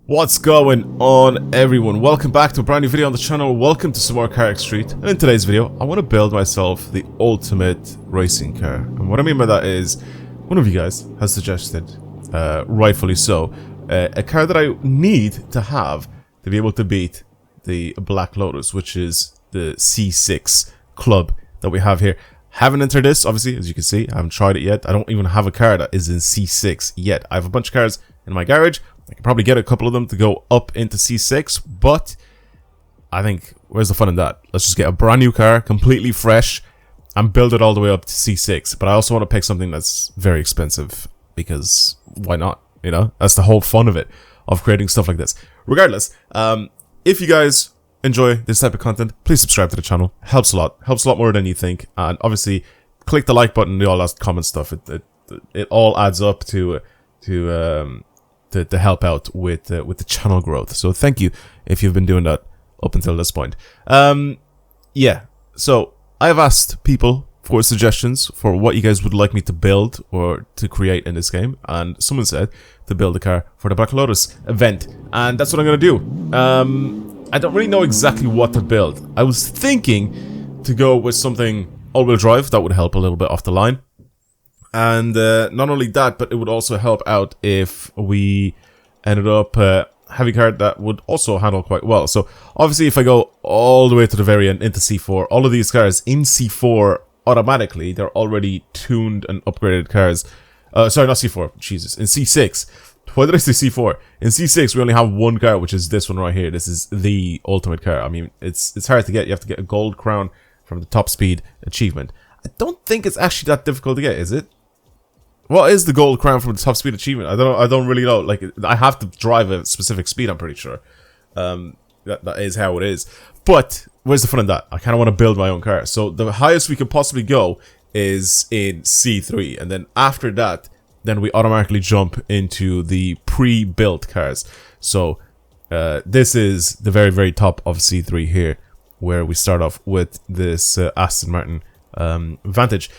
What's going on, everyone? Welcome back to a brand new video on the channel. Welcome to some more Carx Street. And in today's video, I want to build myself the ultimate racing car. And what I mean by that is, one of you guys has suggested, rightfully so, a car that I need to have to be able to beat the Black Lotus, which is the C6 club that we have here. Haven't entered this, obviously, as you can see. I haven't tried it yet. I don't even have a car that is in C6 yet. I have a bunch of cars in my garage. I can probably get a couple of them to go up into C6, but I think, where's the fun in that? Let's just get a brand new car, completely fresh, and build it all the way up to C6. But I also want to pick something that's very expensive, because why not? You know, that's the whole fun of it, of creating stuff like this. Regardless, if you guys enjoy this type of content, please subscribe to the channel. Helps a lot more than you think. And obviously, click the like button, do all that comment stuff. It all adds up to help out with the channel growth. So thank you if you've been doing that up until this point. Yeah, so I've asked people for suggestions for what you guys would like me to build or to create in this game, and someone said to build a car for the Black Lotus event, and that's what I'm gonna do. I don't really know exactly what to build. I was thinking to go with something all-wheel drive. That would help a little bit off the line. And not only that, but it would also help out if we ended up having a car that would also handle quite well. So obviously, if I go all the way to the very end into C4, all of these cars in C4 automatically, they're already tuned and upgraded cars. Sorry, not C4. Jesus, in C6. Why did I say C4? In C6, we only have one car, which is this one right here. This is the ultimate car. I mean, it's hard to get. You have to get a gold crown from the top speed achievement. I don't think it's actually that difficult to get, is it? What is the gold crown from the top speed achievement? I don't really know. Like, I have to drive a specific speed, I'm pretty sure. That is how it is. But where's the fun in that? I kind of want to build my own car. So the highest we could possibly go is in C3, and then after that, then we automatically jump into the pre-built cars. So this is the very, very top of C3 here, where we start off with this Aston Martin Vantage.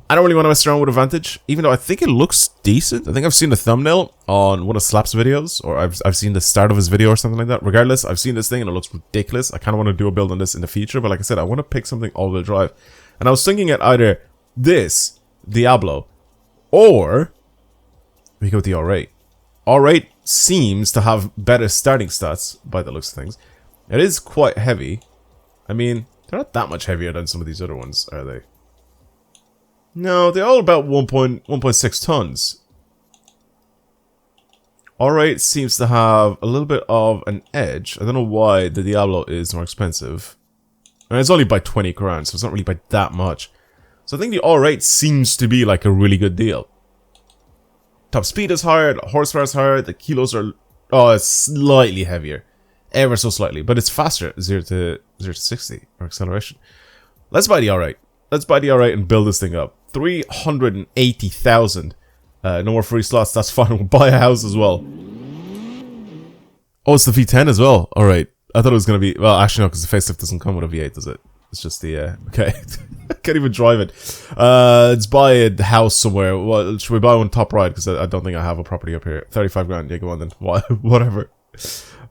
I don't really want to mess around with a Vantage, even though I think it looks decent. I think I've seen the thumbnail on one of Slap's videos, or I've seen the start of his video or something like that. Regardless, I've seen this thing and it looks ridiculous. I kind of want to do a build on this in the future, but like I said, I want to pick something all-wheel drive. And I was thinking at either this, Diablo, or we go with the R8. R8 seems to have better starting stats by the looks of things. It is quite heavy. I mean, they're not that much heavier than some of these other ones, are they? No, they're all about 1.6 tons. R8 seems to have a little bit of an edge. I don't know why the Diablo is more expensive. I mean, it's only by 20 grand, so it's not really by that much. So I think the R8 seems to be like a really good deal. Top speed is higher, the horsepower is higher, the kilos are... Oh, it's slightly heavier. Ever so slightly, but it's faster, 0 to 60, or acceleration. Let's buy the R8. Let's buy the R8 and build this thing up. 380,000. No more free slots, that's fine. We'll buy a house as well. Oh, it's the V10 as well. Alright. I thought it was going to be... Well, actually no, because the facelift doesn't come with a V8, does it? It's just the... Okay. I can't even drive it. Let's buy a house somewhere. Well, should we buy one top right? Because I don't think I have a property up here. 35 grand. Yeah, go on then. Whatever.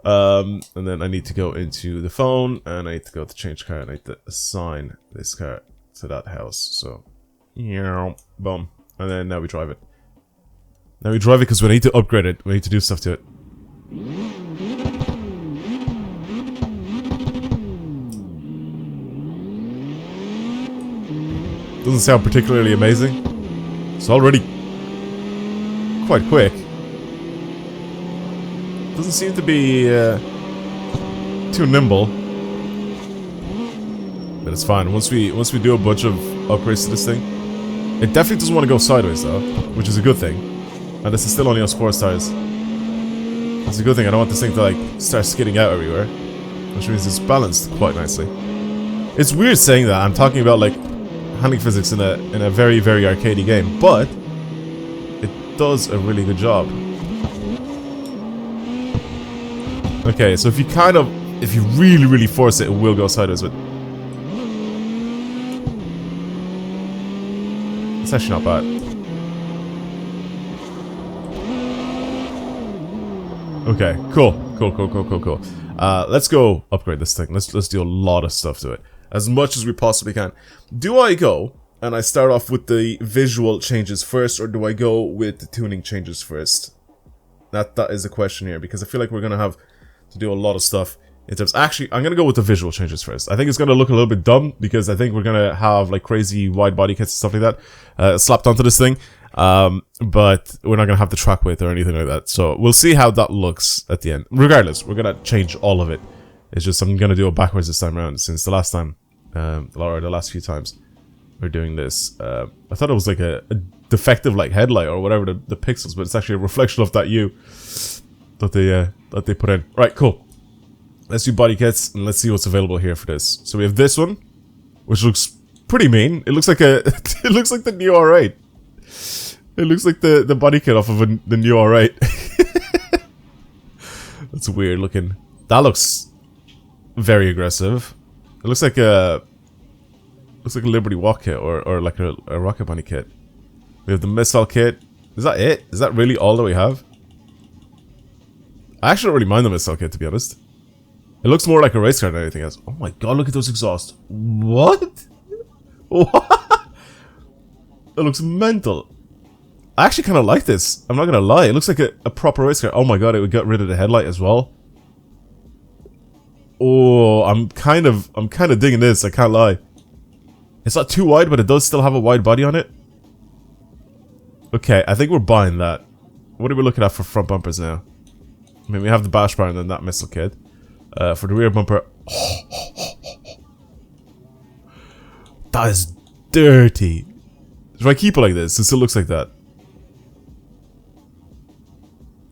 And then I need to go into the phone. And I need to go to change car. And I need to assign this car to that house. So... Yeah, boom. And then now we drive it. Now we drive it because we need to upgrade it. We need to do stuff to it. Doesn't sound particularly amazing. It's already quite quick. Doesn't seem to be too nimble. But it's fine. Once we do a bunch of upgrades to this thing. It definitely doesn't want to go sideways though, which is a good thing. And this is still only on sports tires. It's a good thing. I don't want this thing to like start skidding out everywhere, which means it's balanced quite nicely. It's weird saying that. I'm talking about like handling physics in a very, very arcadey game, but it does a really good job. Okay, so if you really, really force it, it will go sideways, but it's actually not bad. Okay, cool. Let's go upgrade this thing. Let's do a lot of stuff to it. As much as we possibly can. Do I go and I start off with the visual changes first, or do I go with the tuning changes first? That is the question here, because I feel like we're gonna have to do a lot of stuff in terms. Actually, I'm gonna go with the visual changes first. I think it's gonna look a little bit dumb because I think we're gonna have like crazy wide body kits and stuff like that slapped onto this thing. But we're not gonna have the track width or anything like that. So we'll see how that looks at the end. Regardless, we're gonna change all of it. It's just I'm gonna do it backwards this time around, since the last time, or the last few times we're doing this. I thought it was like a defective like headlight or whatever the pixels, but it's actually a reflection of that U that they put in. Right, cool. Let's do body kits and let's see what's available here for this. So we have this one, which looks pretty mean. It looks like it looks like the new R8. It looks like the body kit off of the new R8. That's weird looking. That looks very aggressive. It looks like a Liberty Walk kit or like a Rocket Bunny kit. We have the missile kit. Is that it? Is that really all that we have? I actually don't really mind the missile kit, to be honest. It looks more like a race car than anything else. Oh my god, look at those exhausts. What? What? That looks mental. I actually kind of like this. I'm not gonna lie. It looks like a proper race car. Oh my god, it would get rid of the headlight as well. Oh, I'm kind of digging this. I can't lie. It's not too wide, but it does still have a wide body on it. Okay, I think we're buying that. What are we looking at for front bumpers now? I mean, we have the bash bar and then that missile kit. For the rear bumper, that is dirty. If I keep it like this, it still looks like that.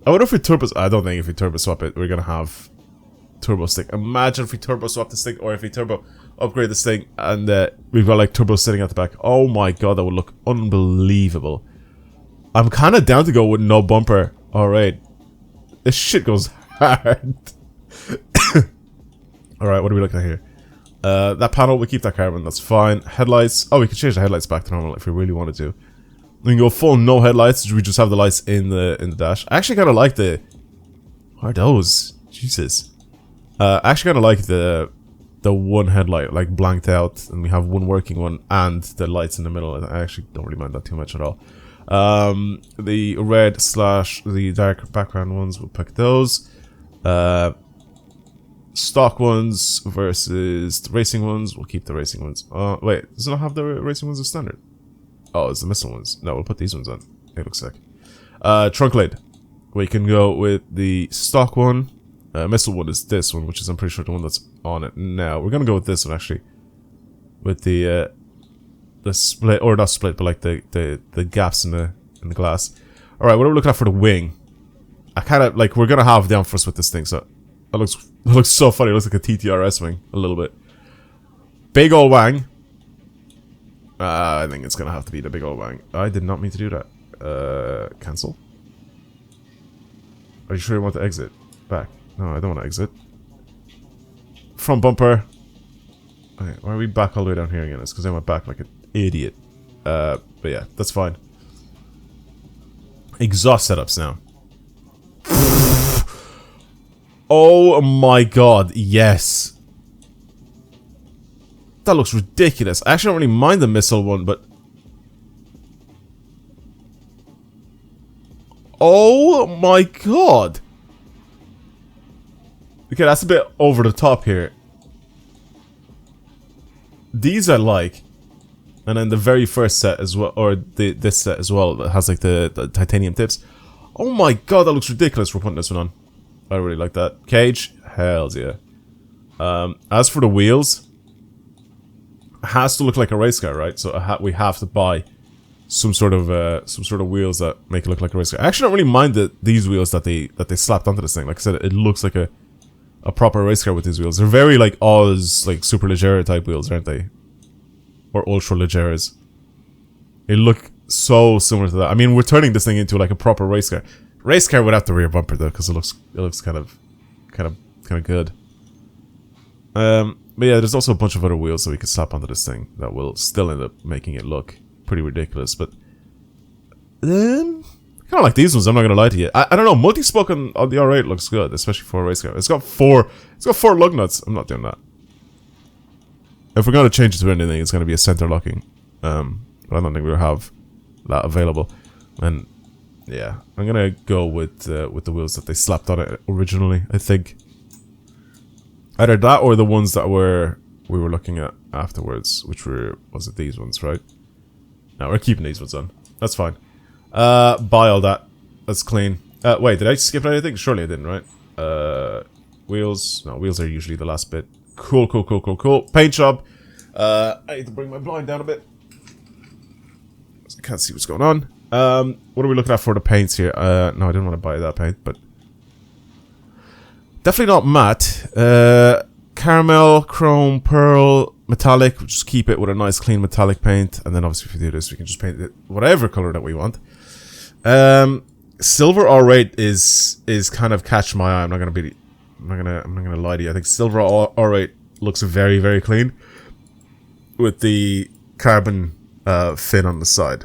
I wonder if we turbo. I don't think if we turbo swap it, we're gonna have turbo stick. Imagine if we turbo swap this thing, or if we turbo upgrade this thing, and we've got like turbo sitting at the back. Oh my god, that would look unbelievable. I'm kind of down to go with no bumper. All right, this shit goes hard. All right, what are we looking at here? That panel, we keep that carbon. That's fine. Headlights. Oh, we can change the headlights back to normal if we really wanted to. We can go full no headlights. We just have the lights in the dash. I actually kind of like the. What are those? Jesus. I actually kind of like the one headlight like blanked out, and we have one working one and the lights in the middle. I actually don't really mind that too much at all. The red / the dark background ones, we'll pick those. Stock ones versus the racing ones, we'll keep the racing ones. Wait, does it not have the racing ones as standard? Oh, it's the missile ones. No, we'll put these ones on. They look sick. Trunk lid. We can go with the stock one. Missile one is this one, which is I'm pretty sure the one that's on it now. We're gonna go with this one actually, with the split, or not split, but like the gaps in the glass. All right, what are we looking at for the wing? I kind of like, we're gonna have downforce with this thing, so it looks so funny. It looks like a TTRS wing a little bit. Big ol' wang. I think it's gonna have to be the big ol' wang. I did not mean to do that. Cancel. Are you sure you want to exit? Back. No, I don't want to exit. Front bumper. Okay, why are we back all the way down here again? It's because I went back like an idiot. But yeah, that's fine. Exhaust setups now. Oh my god, yes. That looks ridiculous. I actually don't really mind the missile one, but... Oh my god. Okay, that's a bit over the top here. These I like. And then the very first set as well, or this set as well, that has like the titanium tips. Oh my god, that looks ridiculous. We're putting this one on. I really like that. Cage, hells yeah. As for the wheels, it has to look like a race car, right? So we have to buy some sort of wheels that make it look like a race car. I actually don't really mind these wheels that they slapped onto this thing. Like I said, it looks like a proper race car with these wheels. They're very like Oz, like super leggera type wheels, aren't they? Or ultra leggeras. They look so similar to that. I mean, we're turning this thing into like a proper race car. Race car without the rear bumper though, because it looks kind of good. But yeah, there's also a bunch of other wheels that we could slap onto this thing that will still end up making it look pretty ridiculous. But kind of like these ones, I'm not going to lie to you. I don't know, multi-spoke on the R8 looks good, especially for a race car. It's got four lug nuts. I'm not doing that. If we're going to change it to anything, it's going to be a center locking. But I don't think we'll have that available. And yeah, I'm going to go with the wheels that they slapped on it originally, I think. Either that or the ones that we were looking at afterwards, which was it these ones, right? No, we're keeping these ones on. That's fine. Buy all that. That's clean. Wait, did I skip anything? Surely I didn't, right? Wheels. No, wheels are usually the last bit. Cool. Paint job. I need to bring my blind down a bit. I can't see what's going on. What are we looking at for the paints here? No, I didn't want to buy that paint, but definitely not matte. Caramel, chrome, pearl, metallic. We'll just keep it with a nice clean metallic paint, and then obviously if we do this, we can just paint it whatever color that we want. Silver R8 is kind of catch my eye. I'm not gonna lie to you. I think silver R8 looks very, very clean with the carbon fin on the side.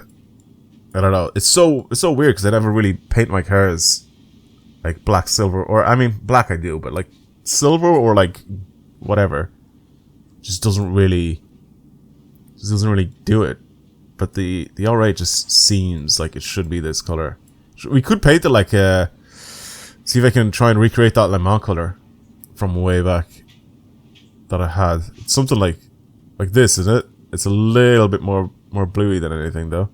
I don't know. It's so weird because I never really paint my cars like black, silver, or I mean black I do, but like silver or like whatever just doesn't really do it. But the R8 just seems like it should be this color. We could paint it like see if I can try and recreate that Le Mans color from way back that I had. It's something like this, isn't it? It's a little bit more bluey than anything though.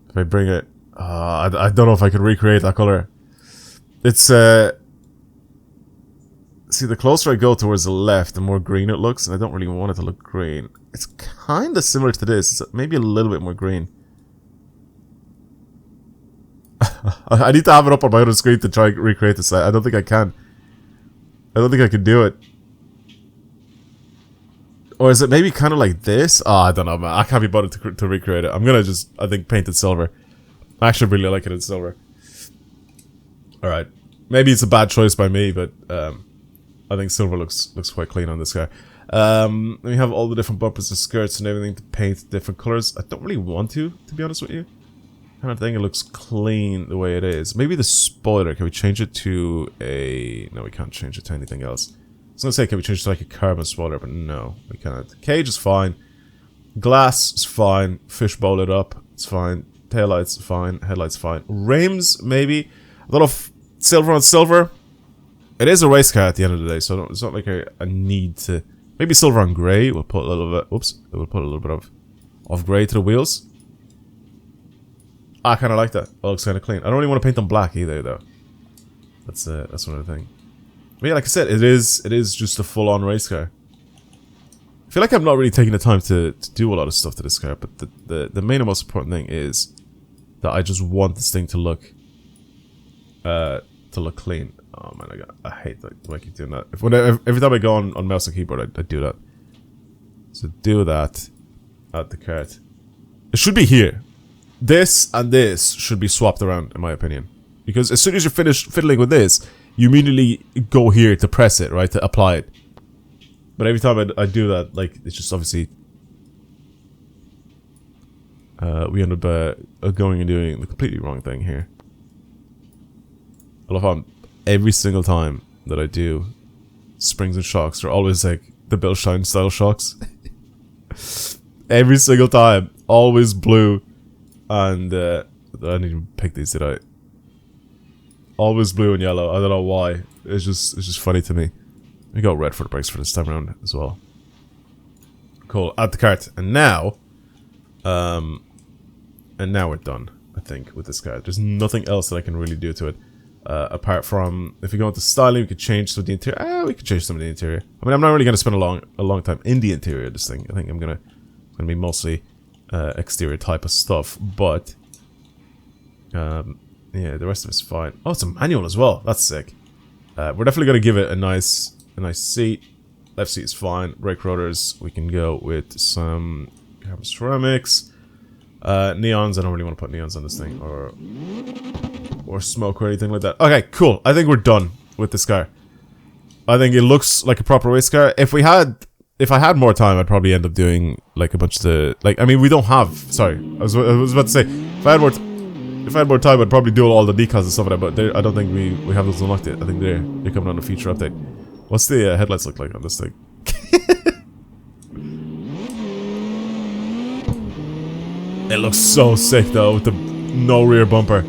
If I bring it, I don't know if I can recreate that color. It's see, the closer I go towards the left, the more green it looks, and I don't really want it to look green. It's kind of similar to this. It's maybe a little bit more green. I need to have it up on my other screen to try and recreate this. I don't think I can. I don't think I can do it. Or is it maybe kind of like this? Oh, I don't know, man. I can't be bothered to recreate it. I'm gonna just, I think, paint it silver. I actually really like it in silver. Alright. Maybe it's a bad choice by me, but I think silver looks quite clean on this car. Then we have all the different bumpers and skirts and everything to paint different colors. I don't really want to be honest with you. I kind of think it looks clean the way it is. Maybe the spoiler, can we change it to a... No, we can't change it to anything else. I was gonna say, can we change it to like a carbon spoiler, but no, we can't. Cage is fine. Glass is fine. Fishbowl it up, it's fine. Taillights fine. Headlights fine. Rims, maybe. A lot of silver on silver. It is a race car at the end of the day, so it's not like a need to... Maybe silver on grey. We'll put a little bit... Oops. We'll put a little bit of grey to the wheels. I kind of like that. That looks kind of clean. I don't really want to paint them black either, though. That's another thing. But yeah, like I said, it is just a full-on race car. I feel like I'm not really taking the time to do a lot of stuff to this car, but the main and most important thing is that I just want this thing to look clean. Oh man, I hate that. I keep doing that. Every time I go on mouse and keyboard, I do that. So do that at the cart. It should be here. This and this should be swapped around, in my opinion. Because as soon as you're finished fiddling with this, you immediately go here to press it, right? To apply it. But every time I do that, like, it's just obviously... we end up going and doing the completely wrong thing here. I love how every single time that I do springs and shocks, they're always like the Bilstein style shocks. Every single time. Always blue. And I didn't even pick these, did I? Always blue and yellow. I don't know why. It's just funny to me. We got red for the brakes for this time around as well. Cool. Add the cart. And now we're done, I think, with this cart. There's nothing else that I can really do to it. Apart from, if we go into styling, we could change some of the interior. We could change some of the interior. I mean, I'm not really going to spend a long time in the interior of this thing. I think I'm gonna be mostly exterior type of stuff. But yeah, the rest of it's fine. Oh, it's a manual as well. That's sick. We're definitely gonna give it a nice seat. Left seat is fine. Brake rotors, we can go with some carbon ceramics. Neons, I don't really want to put neons on this thing, or smoke or anything like that. Okay, cool. I think we're done with this car. I think it looks like a proper race car. If I had more time, I'd probably end up doing like a bunch of the, like, I mean, we don't have, sorry, I was about to say, if I had more If I had more time, I'd probably do all the decals and stuff like that, but I don't think we have those unlocked yet. I think they're coming on a future update. What's the headlights look like on this thing? It looks so sick though, with the no rear bumper.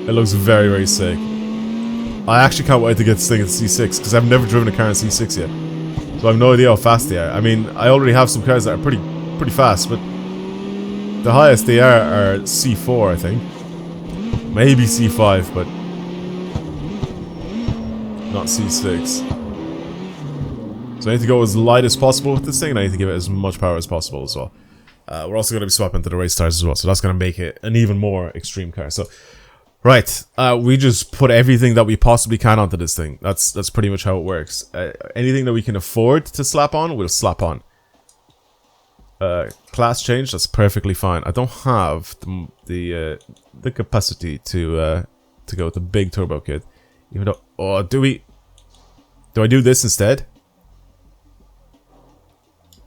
It looks very, very sick. I actually can't wait to get this thing in C6, because I've never driven a car in C6 yet. So I have no idea how fast they are. I mean, I already have some cars that are pretty fast, but the highest they are C4, I think. Maybe C5, but not C6. So I need to go as light as possible with this thing, and I need to give it as much power as possible as well. We're also going to be swapping to the race tires as well, so that's going to make it an even more extreme car. So, right, we just put everything that we possibly can onto this thing. That's pretty much how it works. Anything that we can afford to slap on, we'll slap on. Class change, that's perfectly fine. I don't have the capacity to go with the big turbo kit, even though. Oh, do I do this instead?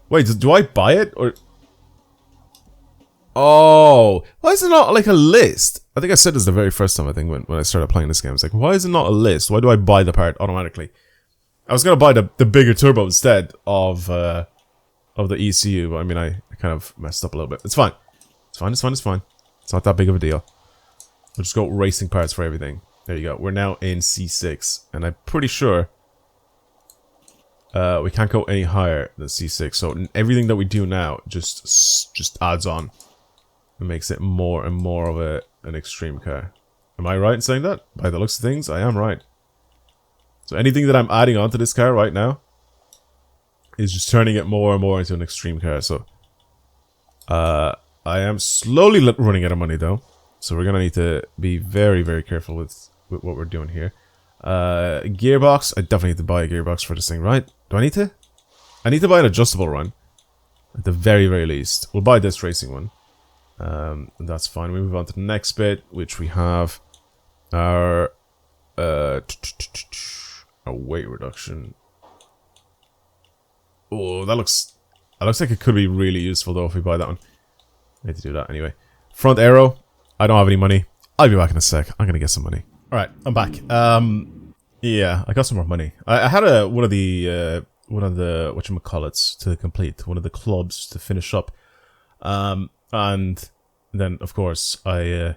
Wait, do I buy it or? Oh, why is it not like a list? I think I said this the very first time. I think when I started playing this game, I was like, why is it not a list? Why do I buy the part automatically? I was gonna buy the bigger turbo instead of the ECU, but I mean I kind of messed up a little bit. It's fine. It's fine. It's fine. It's fine. It's not that big of a deal. We'll just go racing parts for everything. There you go. We're now in C6, and I'm pretty sure we can't go any higher than C6. So everything that we do now just adds on. It makes it more and more of an extreme car. Am I right in saying that? By the looks of things, I am right. So anything that I'm adding onto this car right now is just turning it more and more into an extreme car. So I am slowly running out of money though. So we're gonna need to be very, very careful with what we're doing here. Gearbox, I definitely need to buy a gearbox for this thing, right? Do I need to? I need to buy an adjustable one. At the very, very least. We'll buy this racing one. That's fine. We move on to the next bit, which we have our weight reduction. Oh, that looks like it could be really useful though if we buy that one. I need to do that anyway. Front aero. I don't have any money. I'll be back in a sec. I'm gonna get some money. All right, I'm back. Yeah, I got some more money. I had one of the whatchamacallits to complete, one of the clubs to finish up. And then, of course, I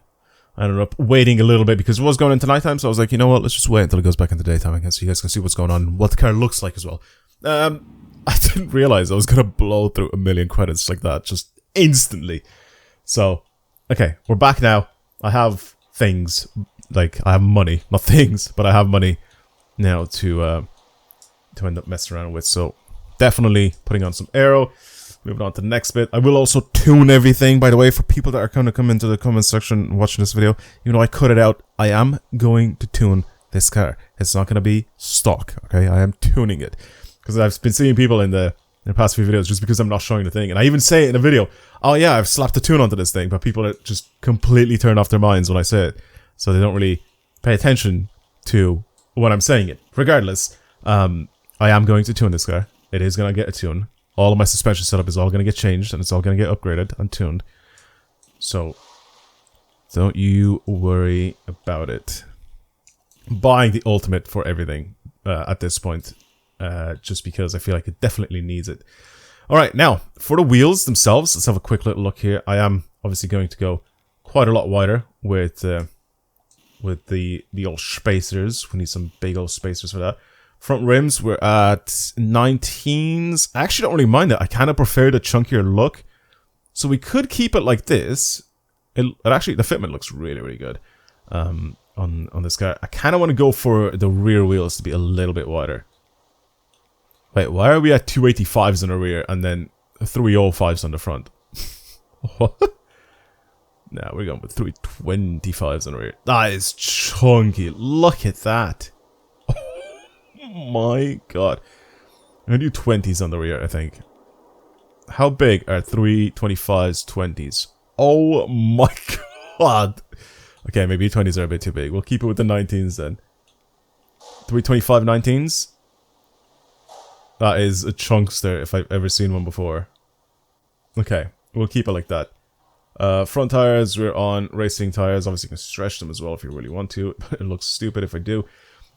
ended up waiting a little bit because it was going into nighttime, so I was like, you know what, let's just wait until it goes back into daytime again so you guys can see what's going on, what the car looks like as well. I didn't realize I was going to blow through 1 million credits like that, just instantly. So, okay, we're back now. I have things, like, I have money, not things, but I have money now to end up messing around with, so definitely putting on some aero. Moving on to the next bit. I will also tune everything, by the way, for people that are going to come into the comment section watching this video. Even though I cut it out, I am going to tune this car. It's not going to be stock, okay? I am tuning it. Because I've been seeing people in the past few videos just because I'm not showing the thing. And I even say it in a video, oh yeah, I've slapped a tune onto this thing. But people are just completely turn off their minds when I say it. So they don't really pay attention to when I'm saying it. Regardless, I am going to tune this car. It is going to get a tune. All of my suspension setup is all going to get changed, and it's all going to get upgraded and tuned. So, don't you worry about it. I'm buying the ultimate for everything at this point, just because I feel like it definitely needs it. Alright, now, for the wheels themselves, let's have a quick little look here. I am obviously going to go quite a lot wider with the old spacers. We need some big old spacers for that. Front rims, we're at 19s. I actually don't really mind it. I kind of prefer the chunkier look. So we could keep it like this. It actually, the fitment looks really, really good on this car. I kind of want to go for the rear wheels to be a little bit wider. Wait, why are we at 285s on the rear and then 305s on the front? What? Nah, we're going with 325s on the rear. That is chunky. Look at that. My god. I'm gonna do 20s on the rear, I think. How big are 325s 20s? Oh my god. Okay, maybe 20s are a bit too big. We'll keep it with the 19s then. 325 19s? That is a chunkster if I've ever seen one before. Okay, we'll keep it like that. Front tires, we're on racing tires. Obviously, you can stretch them as well if you really want to. It looks stupid if I do.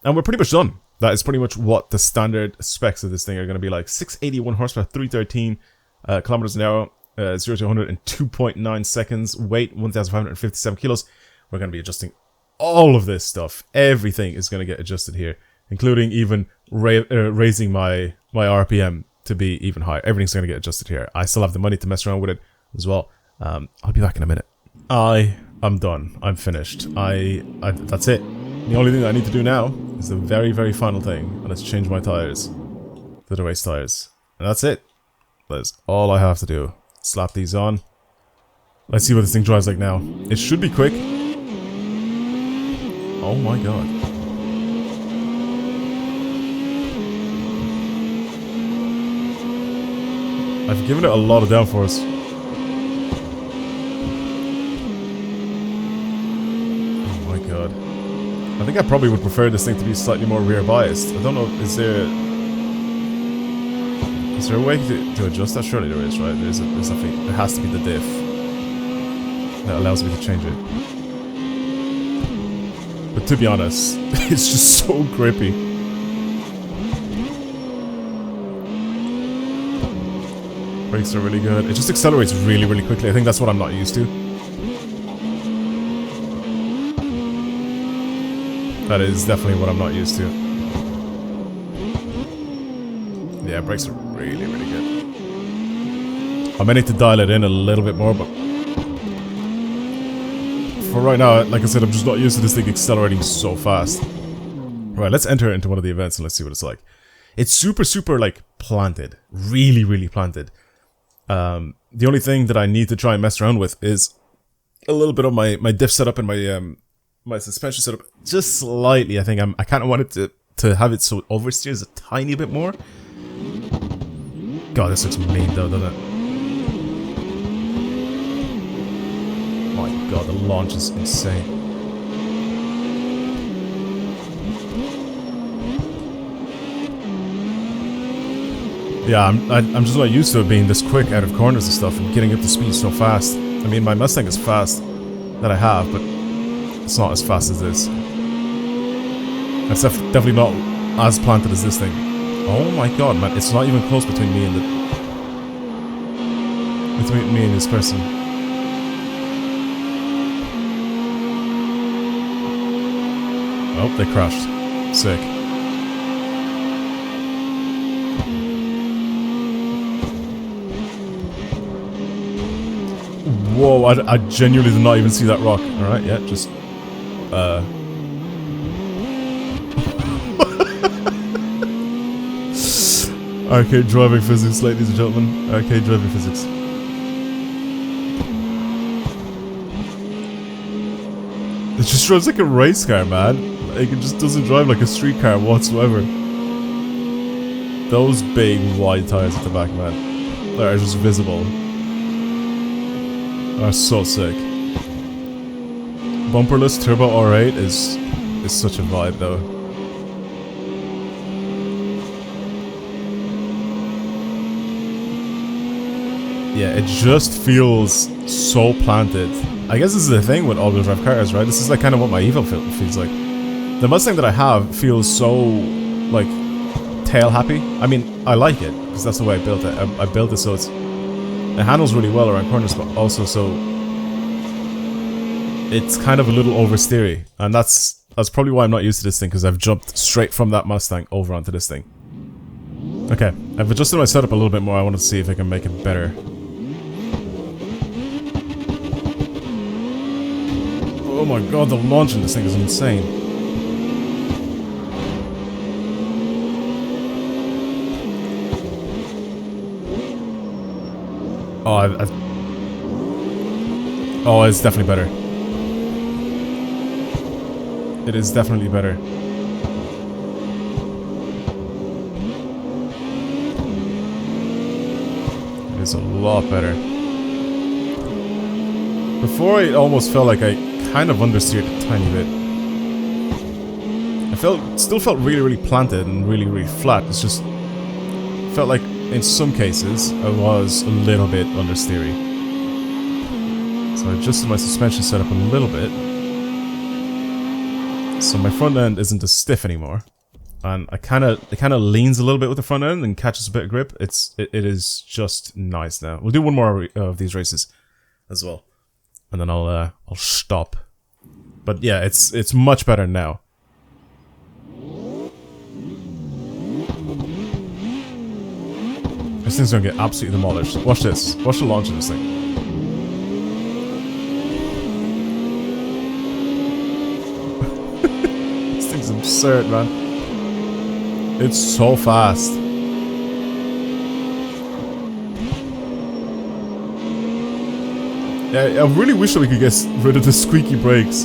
And we're pretty much done. That is pretty much what the standard specs of this thing are going to be like. 681 horsepower, 313 kilometers an hour, 0 to 100 in 2.9 seconds. Weight, 1,557 kilos. We're going to be adjusting all of this stuff. Everything is going to get adjusted here, including even raising my RPM to be even higher. Everything's going to get adjusted here. I still have the money to mess around with it as well. I'll be back in a minute. I'm done. I'm finished. That's it. The only thing that I need to do now is the very, very final thing, and it's change my tires to the race tires. And that's it. That's all I have to do. Slap these on. Let's see what this thing drives like now. It should be quick. Oh my god. I've given it a lot of downforce. I think I probably would prefer this thing to be slightly more rear biased. I don't know, is there a way to adjust that? Surely there is, right? There's nothing, there has to be the diff that allows me to change it. But to be honest, it's just so grippy. Brakes are really good. It just accelerates really, really quickly. I think that's what I'm not used to. That is definitely what I'm not used to. Yeah, brakes are really, really good. I may need to dial it in a little bit more, but for right now, like I said, I'm just not used to this thing accelerating so fast. Right, let's enter into one of the events and let's see what it's like. It's super, super, like, planted. Really, really planted. The only thing that I need to try and mess around with is a little bit of my diff setup and my suspension setup, just slightly. I think I kind of wanted to have it so it oversteers a tiny bit more. God, this looks mean though, doesn't it? My god, the launch is insane. Yeah, I'm just not used to it being this quick out of corners and stuff and getting up to speed so fast. I mean, my Mustang is fast that I have, but it's not as fast as this. It's definitely not as planted as this thing. Oh my god, man, it's not even close between me and this person. Oh, they crashed. Sick. Whoa, I genuinely did not even see that rock. Alright, yeah, just... Arcade driving physics, ladies and gentlemen. Arcade driving physics. It just drives like a race car, man. Like, it just doesn't drive like a street car whatsoever. Those big, wide tires at the back, man, that are just visible, are so sick. Bumperless turbo R8 is such a vibe, though. Yeah, it just feels so planted. I guess this is the thing with all-wheel drive cars, right? This is like kind of what my Evo feels like. The Mustang that I have feels so, like, tail happy. I mean, I like it, because that's the way I built it. I built it so it handles really well around corners, but also so it's kind of a little oversteery. And that's probably why I'm not used to this thing, because I've jumped straight from that Mustang over onto this thing. Okay, I've adjusted my setup a little bit more. I want to see if I can make it better. Oh my god, the launch in this thing is insane. Oh, oh, it's definitely better. It is definitely better. It is a lot better. Before, it almost felt like I kind of understeered a tiny bit. Still felt really, really planted and really, really flat. It's just felt like in some cases, I was a little bit understeery. So I adjusted my suspension setup a little bit. So my front end isn't as stiff anymore. And it kind of leans a little bit with the front end and catches a bit of grip. It is just nice now. We'll do one more of these races as well. And then I'll stop. But yeah, it's much better now. This thing's gonna get absolutely demolished. Watch this. Watch the launch of this thing. This thing's absurd, man. It's so fast. Yeah, I really wish that we could get rid of the squeaky brakes.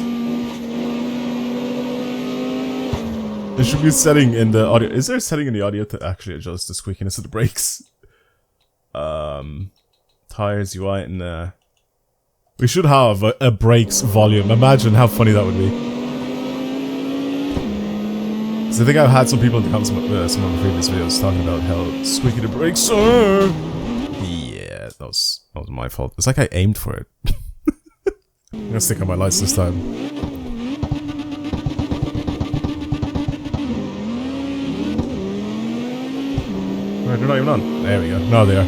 There should be a setting in the audio. Is there a setting in the audio to actually adjust the squeakiness of the brakes? Tires, UI, and we should have a brakes volume. Imagine how funny that would be. So I think I've had some people in the comments, some of the previous videos talking about how squeaky the brakes are. Yeah, that was my fault. It's like I aimed for it. I'm gonna stick on my lights this time. Right, they're not even on. There we go. No, they are.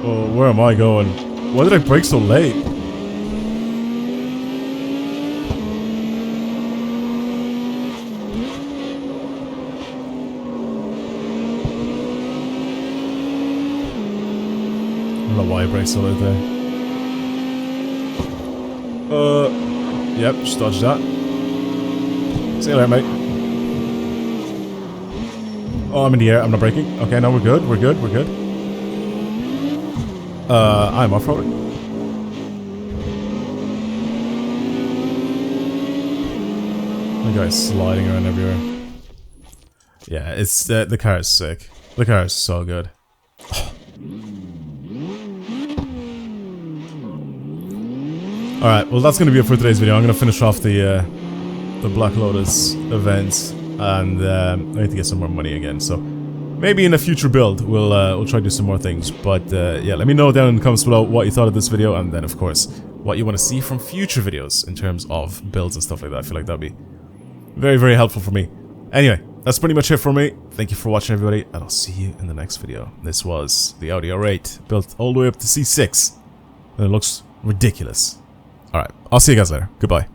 Oh, where am I going? Why did I brake so late? I don't know why I braked so late there. Yep, just dodged that. See you later, mate. Oh, I'm in the air. I'm not braking. Okay, no, we're good. We're good. We're good. I'm off-roading. The guy's sliding around everywhere. Yeah, it's the car is sick. The car is so good. Alright, well that's gonna be it for today's video. I'm gonna finish off the Black Lotus event, and I need to get some more money again, so maybe in a future build we'll try to do some more things. But yeah, let me know down in the comments below what you thought of this video, and then of course what you want to see from future videos in terms of builds and stuff like that. I feel like that'd be very, very helpful for me. Anyway, that's pretty much it for me. Thank you for watching, everybody, and I'll see you in the next video. This was the Audi R8, built all the way up to C6, and it looks ridiculous. Alright, I'll see you guys later. Goodbye.